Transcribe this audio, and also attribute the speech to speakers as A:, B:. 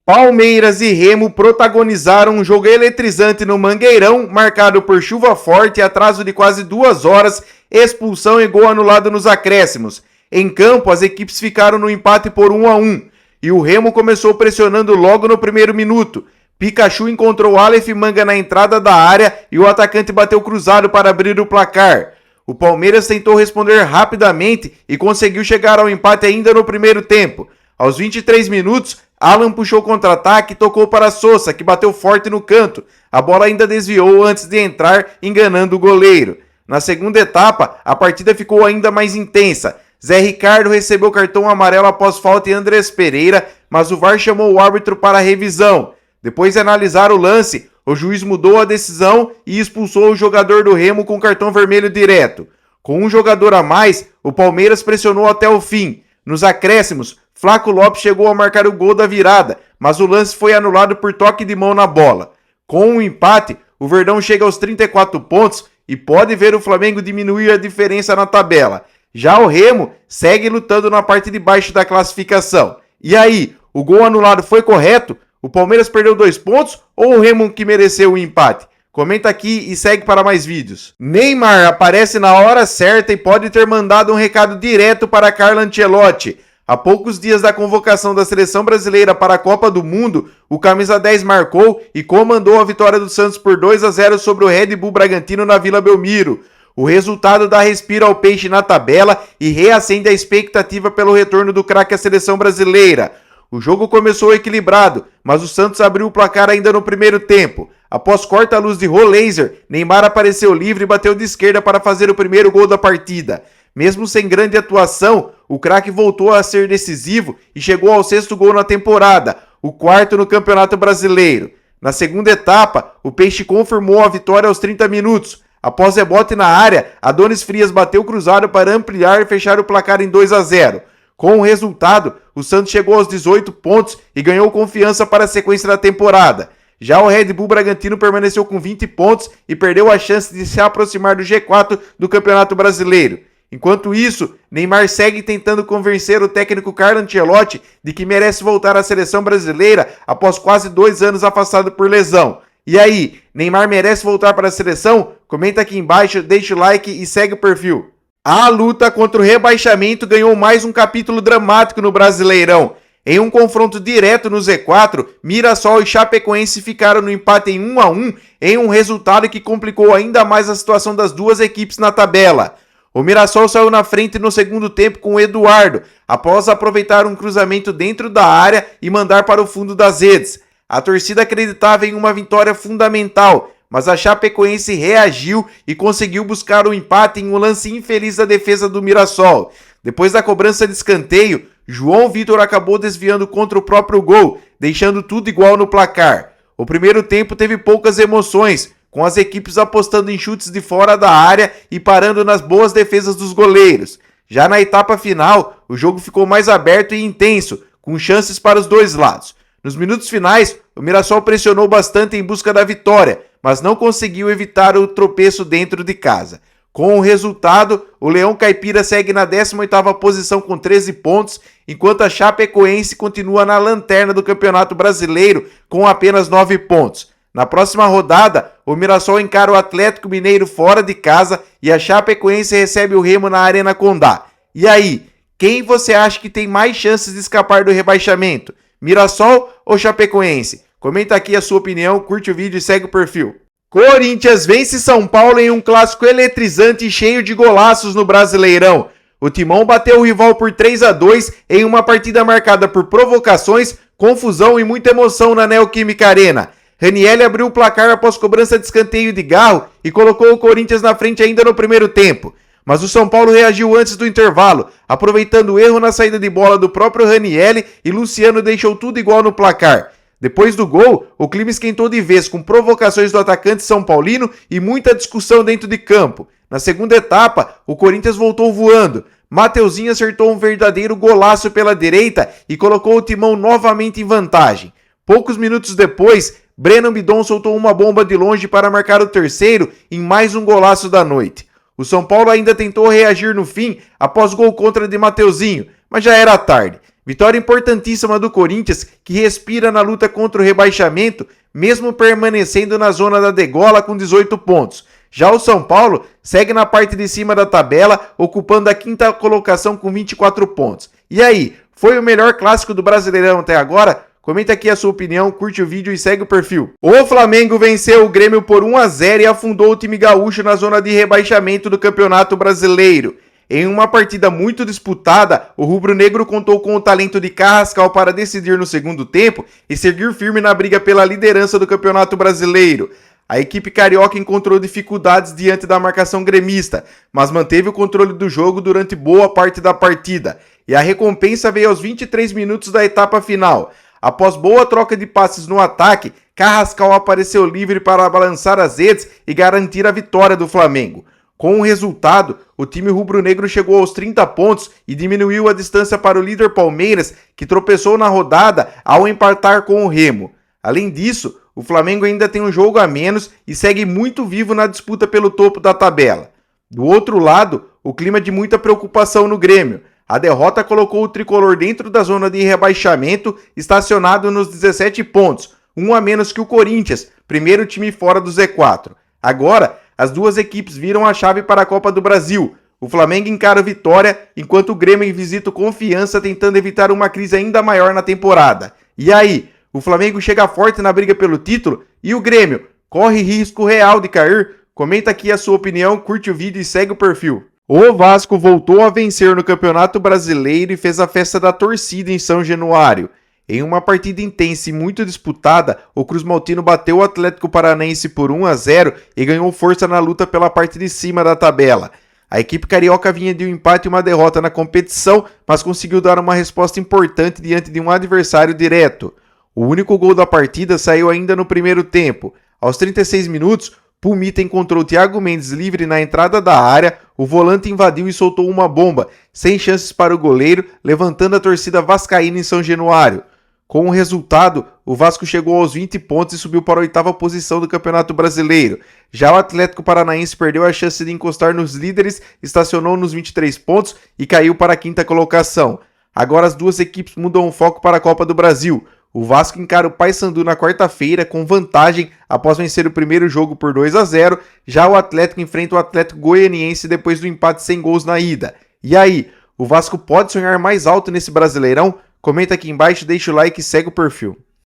A: Palmeiras e Remo protagonizaram um jogo eletrizante no Mangueirão, marcado por chuva forte, atraso de quase 2 horas, expulsão e gol anulado nos acréscimos. Em campo, as equipes ficaram no empate por 1-1 e o Remo começou pressionando logo no primeiro minuto. Pikachu encontrou Aleph Manga na entrada da área e o atacante bateu cruzado para abrir o placar. O Palmeiras tentou responder rapidamente e conseguiu chegar ao empate ainda no primeiro tempo. Aos 23 minutos, Alan puxou contra-ataque e tocou para Sousa, que bateu forte no canto. A bola ainda desviou antes de entrar, enganando o goleiro. Na segunda etapa, a partida ficou ainda mais intensa. Zé Ricardo recebeu cartão amarelo após falta em Andrés Pereira, mas o VAR chamou o árbitro para a revisão. Depois de analisar o lance, o juiz mudou a decisão e expulsou o jogador do Remo com cartão vermelho direto. Com um jogador a mais, o Palmeiras pressionou até o fim. Nos acréscimos, Flaco Lopes chegou a marcar o gol da virada, mas o lance foi anulado por toque de mão na bola. Com o empate, o Verdão chega aos 34 pontos e pode ver o Flamengo diminuir a diferença na tabela. Já o Remo segue lutando na parte de baixo da classificação. E aí, o gol anulado foi correto? O Palmeiras perdeu 2 pontos ou o Remo que mereceu o empate? Comenta aqui e segue para mais vídeos. Neymar aparece na hora certa e pode ter mandado um recado direto para Carlo Ancelotti. Há poucos dias da convocação da seleção brasileira para a Copa do Mundo, o camisa 10 marcou e comandou a vitória do Santos por 2-0 sobre o Red Bull Bragantino na Vila Belmiro. O resultado dá respiro ao peixe na tabela e reacende a expectativa pelo retorno do craque à seleção brasileira. O jogo começou equilibrado, mas o Santos abriu o placar ainda no primeiro tempo. Após corta-luz de Rollaser, Neymar apareceu livre e bateu de esquerda para fazer o primeiro gol da partida. Mesmo sem grande atuação, o craque voltou a ser decisivo e chegou ao 6º gol na temporada, o 4º no Campeonato Brasileiro. Na segunda etapa, o Peixe confirmou a vitória aos 30 minutos. Após rebote na área, Adonis Frias bateu cruzado para ampliar e fechar o placar em 2-0. Com o resultado, o Santos chegou aos 18 pontos e ganhou confiança para a sequência da temporada. Já o Red Bull Bragantino permaneceu com 20 pontos e perdeu a chance de se aproximar do G4 do Campeonato Brasileiro. Enquanto isso, Neymar segue tentando convencer o técnico Carlo Ancelotti de que merece voltar à seleção brasileira após quase 2 anos afastado por lesão. E aí, Neymar merece voltar para a seleção? Comenta aqui embaixo, deixa o like e segue o perfil. A luta contra o rebaixamento ganhou mais um capítulo dramático no Brasileirão. Em um confronto direto no Z4, Mirassol e Chapecoense ficaram no empate em 1-1 em um resultado que complicou ainda mais a situação das duas equipes na tabela. O Mirassol saiu na frente no segundo tempo com o Eduardo, após aproveitar um cruzamento dentro da área e mandar para o fundo das redes. A torcida acreditava em uma vitória fundamental, mas a Chapecoense reagiu e conseguiu buscar o empate em um lance infeliz da defesa do Mirassol. Depois da cobrança de escanteio, João Vitor acabou desviando contra o próprio gol, deixando tudo igual no placar. O primeiro tempo teve poucas emoções, com as equipes apostando em chutes de fora da área e parando nas boas defesas dos goleiros. Já na etapa final, o jogo ficou mais aberto e intenso, com chances para os dois lados. Nos minutos finais, o Mirassol pressionou bastante em busca da vitória, mas não conseguiu evitar o tropeço dentro de casa. Com o resultado, o Leão Caipira segue na 18ª posição com 13 pontos, enquanto a Chapecoense continua na lanterna do Campeonato Brasileiro com apenas 9 pontos. Na próxima rodada, o Mirassol encara o Atlético Mineiro fora de casa e a Chapecoense recebe o Remo na Arena Condá. E aí, quem você acha que tem mais chances de escapar do rebaixamento? Mirassol ou Chapecoense? Comenta aqui a sua opinião, curte o vídeo e segue o perfil. Corinthians vence São Paulo em um clássico eletrizante e cheio de golaços no Brasileirão. O Timão bateu o rival por 3-2 em uma partida marcada por provocações, confusão e muita emoção na Neoquímica Arena. Ranieri abriu o placar após cobrança de escanteio de Garro e colocou o Corinthians na frente ainda no primeiro tempo. Mas o São Paulo reagiu antes do intervalo, aproveitando o erro na saída de bola do próprio Ranieri e Luciano deixou tudo igual no placar. Depois do gol, o clima esquentou de vez com provocações do atacante são paulino e muita discussão dentro de campo. Na segunda etapa, o Corinthians voltou voando. Mateuzinho acertou um verdadeiro golaço pela direita e colocou o Timão novamente em vantagem. Poucos minutos depois, Breno Bidon soltou uma bomba de longe para marcar o terceiro em mais um golaço da noite. O São Paulo ainda tentou reagir no fim após gol contra de Mateuzinho, mas já era tarde. Vitória importantíssima do Corinthians, que respira na luta contra o rebaixamento, mesmo permanecendo na zona da degola com 18 pontos. Já o São Paulo segue na parte de cima da tabela, ocupando a quinta colocação com 24 pontos. E aí, foi o melhor clássico do Brasileirão até agora? Comenta aqui a sua opinião, curte o vídeo e segue o perfil. O Flamengo venceu o Grêmio por 1-0 e afundou o time gaúcho na zona de rebaixamento do Campeonato Brasileiro. Em uma partida muito disputada, o rubro-negro contou com o talento de Carrascal para decidir no segundo tempo e seguir firme na briga pela liderança do Campeonato Brasileiro. A equipe carioca encontrou dificuldades diante da marcação gremista, mas manteve o controle do jogo durante boa parte da partida. E a recompensa veio aos 23 minutos da etapa final. Após boa troca de passes no ataque, Carrascal apareceu livre para balançar as redes e garantir a vitória do Flamengo. Com o resultado, o time rubro-negro chegou aos 30 pontos e diminuiu a distância para o líder Palmeiras, que tropeçou na rodada ao empatar com o Remo. Além disso, o Flamengo ainda tem um jogo a menos e segue muito vivo na disputa pelo topo da tabela. Do outro lado, o clima de muita preocupação no Grêmio. A derrota colocou o tricolor dentro da zona de rebaixamento, estacionado nos 17 pontos, um a menos que o Corinthians, primeiro time fora do Z4. Agora, as duas equipes viram a chave para a Copa do Brasil. O Flamengo encara a vitória, enquanto o Grêmio visita o Confiança, tentando evitar uma crise ainda maior na temporada. E aí, o Flamengo chega forte na briga pelo título e o Grêmio corre risco real de cair? Comenta aqui a sua opinião, curte o vídeo e segue o perfil. O Vasco voltou a vencer no Campeonato Brasileiro e fez a festa da torcida em São Januário. Em uma partida intensa e muito disputada, o Cruz Maltino bateu o Atlético Paranaense por 1-0 e ganhou força na luta pela parte de cima da tabela. A equipe carioca vinha de um empate e uma derrota na competição, mas conseguiu dar uma resposta importante diante de um adversário direto. O único gol da partida saiu ainda no primeiro tempo. Aos 36 minutos, Pumita encontrou Thiago Mendes livre na entrada da área, o volante invadiu e soltou uma bomba, sem chances para o goleiro, levantando a torcida vascaína em São Januário. Com o resultado, o Vasco chegou aos 20 pontos e subiu para a 8ª posição do Campeonato Brasileiro. Já o Atlético Paranaense perdeu a chance de encostar nos líderes, estacionou nos 23 pontos e caiu para a 5ª colocação. Agora as duas equipes mudam o foco para a Copa do Brasil. O Vasco encara o Paysandu na quarta-feira com vantagem após vencer o primeiro jogo por 2-0, já o Atlético enfrenta o Atlético Goianiense depois do empate sem gols na ida. E aí, o Vasco pode sonhar mais alto nesse Brasileirão? Comenta aqui embaixo, deixa o like e segue o perfil.